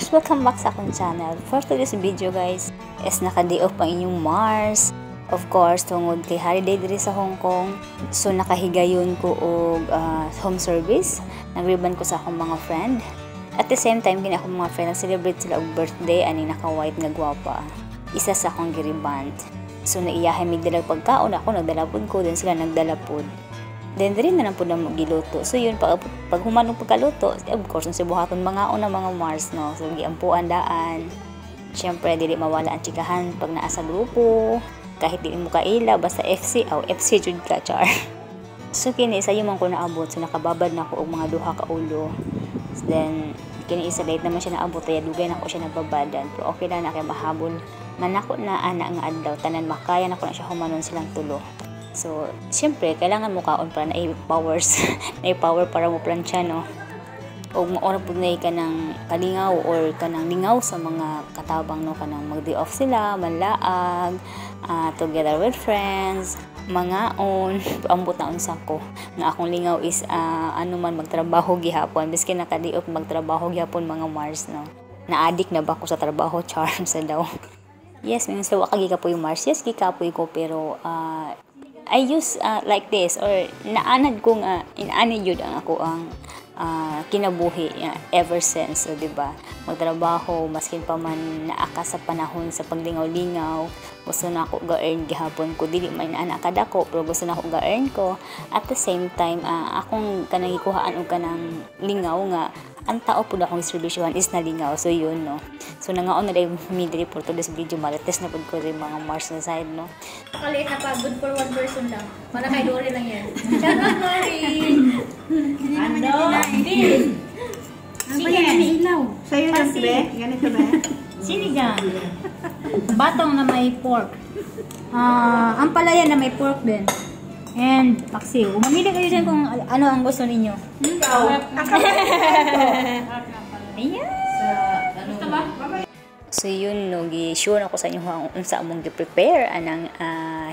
Mars! Welcome back sa akong channel. For today's video guys, is naka-day off ang inyong Mars. Of course, tungod kay holiday diri sa Hong Kong. So nakahigayon ko og home service. Nag-ribbon ko sa akong mga friend. At the same time, kini akong mga friend celebrate sila og birthday ani naka-white nga gwapa. Isa sa akong giriband. So naiyahay mig dalag pagkaon, ako nagdalapod ko, then sila nagdalapod. Then diri na lang po na giluto. So yun, pag humanong pagkaluto, of course, sa buhaton mga una mga Mars, no? So giampuan daan. Siyempre, dili mawala ang chikahan pag naa sa grupo. Kahit dili mo kaila, basta FC, FC jud ka, char. So kini, sa man ko naabot. So nakababad na ako og mga duha ka ulo. So, then, kini isa late naman siya naabot. Kaya dugay na ako siya nababadan. Pero okay lang na kaya mahabol. Manako na ana nga adlaw. Tanan makaya na ko na siya humanon silang tulo. So, siyempre, kailangan mo kaon para na-powers, na-power para mo plansya, no? O mauna po na ka ng kalingaw or ka ng lingaw sa mga katabang, no? Ka ng mag-day off sila, manlaag, together with friends, mga ambot na unsa ko. Nga akong lingaw is, magtrabaho gihapon. Biski naka-day off, magtrabaho gihapon mga Mars, no? Na-addict na ba ko sa trabaho? Charm sa daw. Yes, minsan sa wakagi ka po yung Mars. Yes, gikapoy ko, pero, I use like this or naanad ko nga inaanid yun ang ako ang kinabuhi ever since, so diba, magtrabaho maskin pa man naaka sa panahon sa paglingaw-lingaw, gusto na ako ga-earn gihapon ko, dili man anak kadako pero gusto na ako ga-earn ko. At the same time, akong kanang ikuhaan og kanang lingaw nga ang tao po na akong distribution is nalingaw. So yun, no. So nangaon na rin midri for today's video, marites na po ko rin mga Mars na side, no. Pakaliit na pa, good for one person lang. Para kay Dory lang yan. Shout out Dory! Ano? Hindi! Sige! Ilaw. Sa'yo lang, be? Ganito ba? Sinigang. Batong na may pork. Ang palaya na may pork din. And paksiw. Mamili kayo dyan kung ano ang gusto ninyo. Ikaw. Ayan. Gusto ba? So yun, no, gi-sure ako sa inyo kung unsa among gi-prepare anang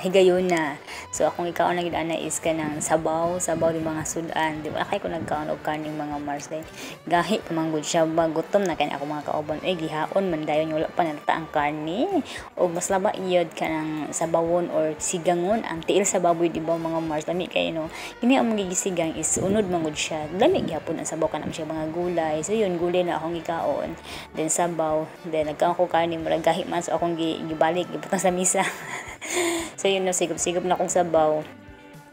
higayon na. So akong ikaon na gidana is kanang sabaw di mga sudan. Di ba kay ko nagkaon og kaning mga Mars day. Gahi pamanggod siya ba gutom na kani ako mga kauban. Gihaon man dayon wala pa nata ang karne. Og mas laba iyod kanang sabawon or sigangon ang tiil sa baboy di ba mga Mars. Lami kay no. Kini among gigisigang is unod mangod siya. Lami gyapon ang sabaw kanang siya mga gulay. So yun, gulay na akong ikaon. Then sabaw, then ako kanin murag gahi man so akong gibalik gibutang sa misa. So yun, no, sigop-sigop na akong sabaw,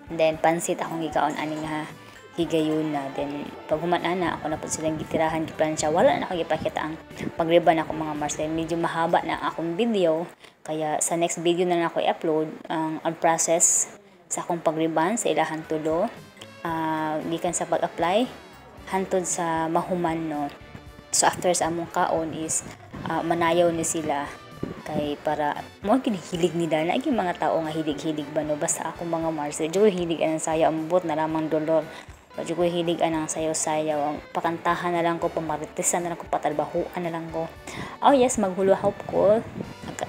then pansit akong gikaon ani nga higayon na. Then pag humana na ako na po silang gitirahan giplansya, wala na ako gipakita ang pagriban ako mga Mars. Then medyo mahaba na akong video, kaya sa next video na lang ako i-upload ang process sa akong pagriban sa ilahan tulo, gikan sa pag-apply hantod sa mahuman, no. So after sa among kaon is manayaw ni sila kay para mo kinihilig nila na mga tao nga hilig-hilig ba, no. Basta ako mga Mars medyo hilig anang sayaw, ambot na lamang dolor, medyo ko hilig anang sayaw-sayaw, ang pakantahan na lang ko, pamaritisan na lang ko, patrabahuan na lang ko. Oh yes, maghuluhop ko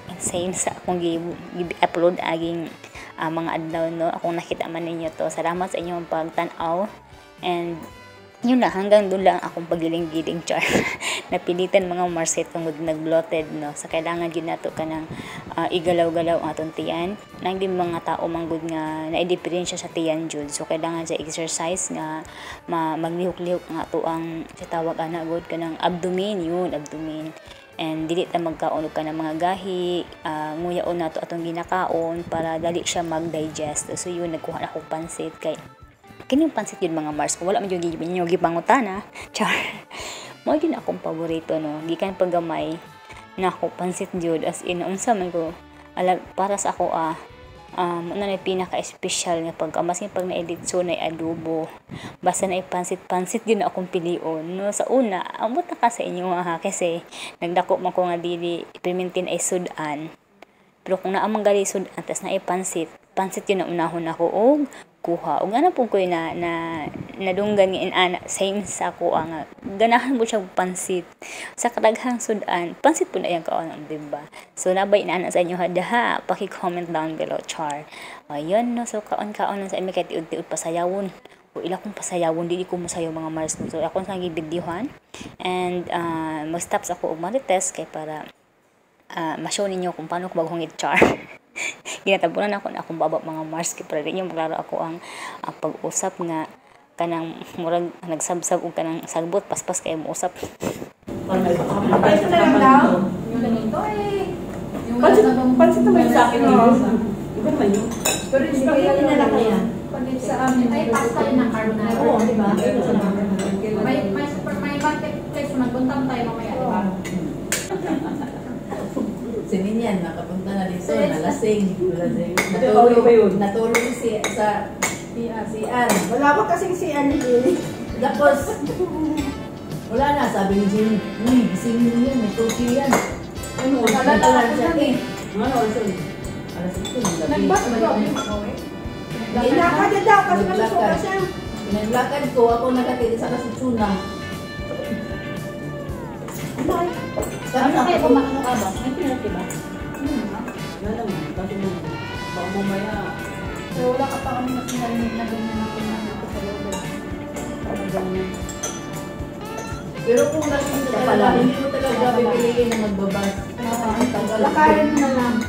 insane sa akong gi-upload aging mga adlaw, no. Akong nakita man ninyo to, salamat sa inyong pagtan-aw. And yun na, hanggang doon lang akong pagiling-giling, char. Napilitan mga Mars tungod nag-bloated, no. Sa kailangan yun nato ka ng igalaw-galaw ang atong tiyan. Nang din mga tao manggod nga na-diferensya sa tiyan jud. So kailangan sa exercise nga maglihok-lihok nga to ang sa tawag good ka ng abdomen, yun, abdomen. And dili ta magkaon ka ng mga gahi, nguyaon nato atong ginakaon para dali siya mag-digest. So yun, nagkuha na akong pansit kay kining pansit yun mga Mars, kung wala man yung gipangutana, char. Mo yun akong paborito, no. Gikan paggamay na ako pansit yun, as in unsa man ko para sa ako na pinaka-special nga maskin pag na-edit so na adobo, basta na pansit yun na akong pilion, no. Sa una ambot na ka sa inyo kasi nagdako man ko nga dili pimentin ay sudan, pero kung naamang gali sudan tas na pansit yun na unahon ako og kuha. O nga na po ko na nadunggan nga same sa ako ang ganahan mo siya pansit. Sa kadaghang sudan, pansit po na yung kaon, diba? So, nabay na sa inyo hadaha. Paki-comment down below, char. Ayun, no? So, kaon-kaon sa imi kahit tiud-tiud pasayawon. ila kong pasayawon, dili ko masayaw mga Mars. So ako sa gibidyohan and mag-stops ako og marites kay para ma-show ninyo kung paano ko maghungit char. Ginatabunan ako na akong baba mga Mars kay para rin yung maglaro ako ang pag-usap nga kanang murag nagsabsab og kanang sagbot paspas kay mo usap. Ay, ito na lang daw. Yung ganito eh. Yung Pansit naman sa akin. Iba naman yun. Pero spaghetti na lang kaya. sa amin. Ay, pasta rin ng carbonara. Oo, di ba? May marketplace na nagpuntang tayo mamaya, di ba? Si Ninian, nakapunta na dito, nalasing. Okay ba yun? Natulog si Ann. Wala ba kasing si Annie Jenny? Tapos, wala na, sabi ni Jenny, gisingin mo yan, may toki yan. Ano? Naglalakad siya eh. Ano? Alas 8 ng gabi. Nagbas ba? Nilakad na daw kasi nasusuka siya. Naglakad ko, ako nakatili sa kasitsuna. Ano kayo kumakano ka ba? May pinati ba? Wala naman. Kasi mo, baka mamaya. Pero wala ka pa kami mas narinig na ganyan ako na ako sa loob. Parang ganyan. Pero kung lasing ka talaga, hindi mo talaga pipiliin na magbabas. Lakarin mo na lang.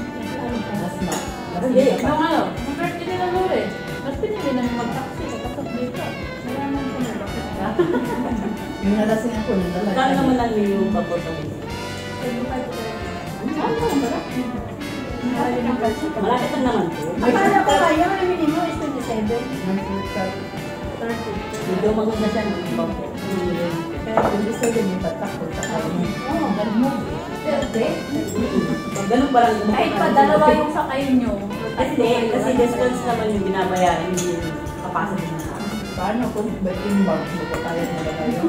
Asma. Hindi. Nung ano, nung birthday nila Lore, mas pinili namin mag-taxi kapag dito. Mayaman ko na bakit ka? Yung nalasing ako, naglalakad. Saan naman lang yung papunta mo? Malapit lang naman po. Akala ko kayo, ang minimum is 27. Medyo maganda siya ng ibang po. Kaya kung gusto din yung patakot sa kanya. Oo, ganun mo. Pag ganun pa lang yung Kahit pa dalawa yung sakay nyo. Hindi, kasi distance naman yung binabayaran, hindi yung capacity na sa akin. Paano kung baking bag, magpapayad na ba kayo?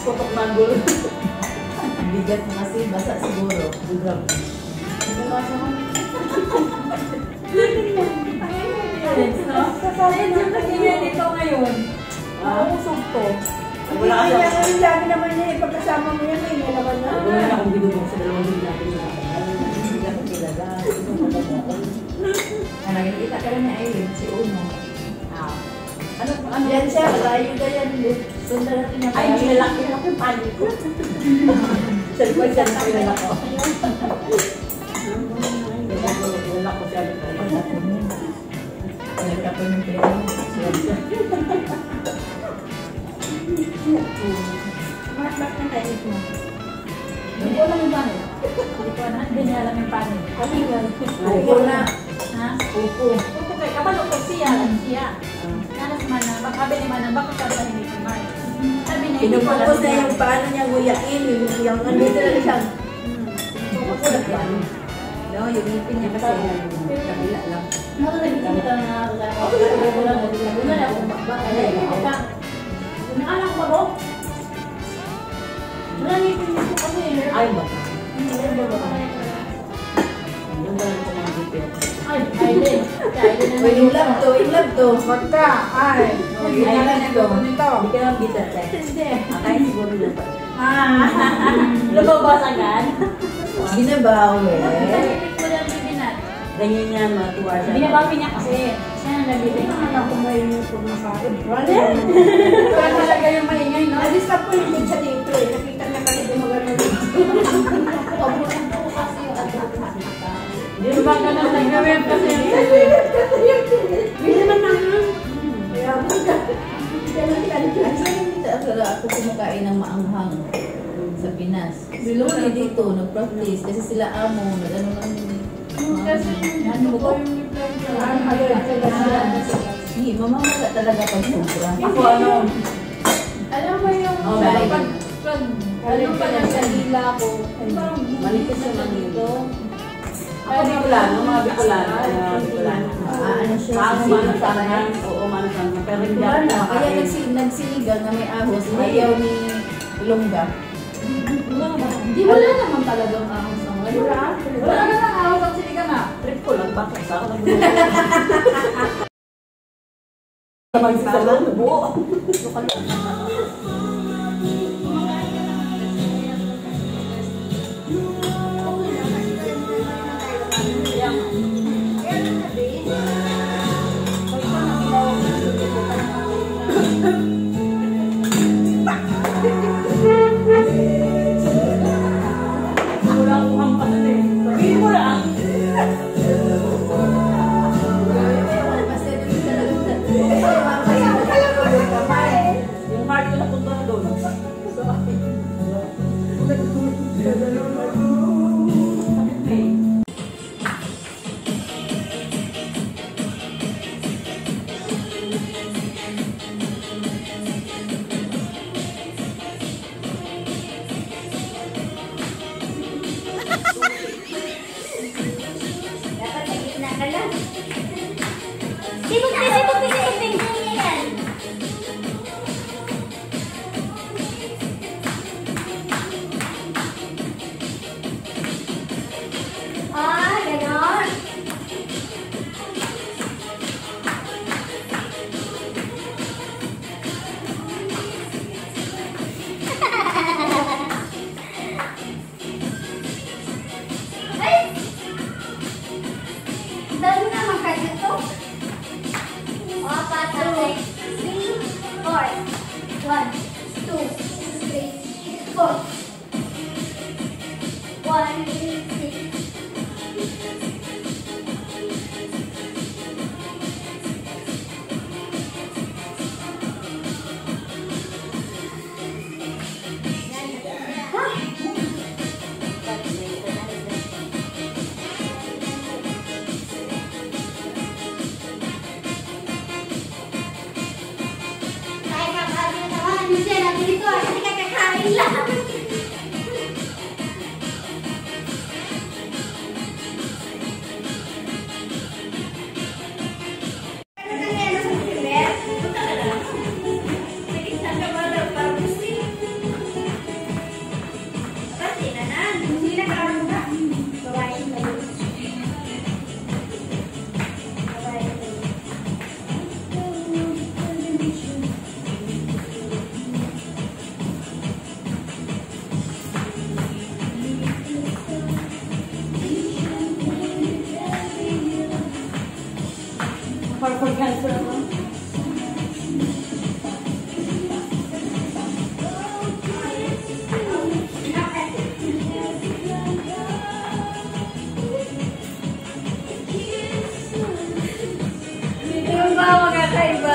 Putok na ang gulo. Ang bigat mo kasi, basa siguro. Grabe. Sasabihin yung kasi yan dito ngayon. Nakusog to. Wala ka sa... Lagi naman niya, pagkasama mo yan, may naman na. Wala na akong binubog sa dalawang hindi natin na. Hindi ako kilala. Nakikita ka lang ni Aileen, si Uno. Ano? Yan siya, malayo ka yan. Sundan natin niya. Ay, nilalaki yung pali ko. Cellphone siya na kilala ko. Kilala ko siya. Nagkapon yung pera. Bakit na tayo ito? Hindi ko alam yung paano. Hindi ko alam. Hindi niya alam yung paano. Upo na. Ha? Upo. Upo kayo. Kapalo ko siya. Siya. Nanas man na. Sabi ni Manang, bakit ka ba hindi kumain? Sabi niya, hindi ko alam. Pinupukos na yung paano niya nguyain, yung andito na siya. Upo na yan. No, yung ngipin niya kasi kabila lang. Nakakita na wala na akong bakbak. Naanak ko ba ba? Wala ngipin dito kasi. Ay, ba? Yung ba lang ko mga detail? Ay, Aileen. Uy, in love to, in love to. Wag ka, ay. In love to. Nito. Oh. Hindi ka lang bitter, te. Hindi. Akay siguro na pa. Lumabas agad. Ginabaw eh. Nagpipit mo lang bibinat. Ganyan yan, mga 2 hours. Binabawi niya kasi. Siya na nabibig. Ako may YouTube na sa akin. Kaya talaga yung maingay, no? Na-disturb ko yung siya dito eh. Nakita niya kasi gumagano dito. Di ba ganun nag-web kasi yung Hindi naman naman. Kaya mo ka. Ay, saan hindi talaga ako kumakain ng maanghang sa Pinas. Luli dito, nag-practice kasi sila amo, nag-ano lang yun. kasi ano ko yung reply ko. Hindi, mamamaga talaga pag sobra. Ako ano, Alam mo yung Oh, right. pag ano pa lang sa hila ko, parang Manipis naman dito. ako Bicolano, mga Bicolano. Mga Bicolano. Ano siya? Mano sanang, oo, mano sanang. Pero hindi ako Kaya nakakain. nagsinigang na may ahos, ayaw ni Ilongga. Di wala naman talagang ahos ang ngayon. Wala na lang ahos ang sinigang nga. Trip ko lang, bakit sa ako lang Sabag sa lang, buo. Sibuk din, sibuk din, sibuk din. Ah, ganon. Ay! Dami naman kayo to. Apat, 3, 4. 1, 2, 3, 4. 1, 6. Dito, kasi kakakain lang. Purple cancer naman. Yung ba magkakaiba?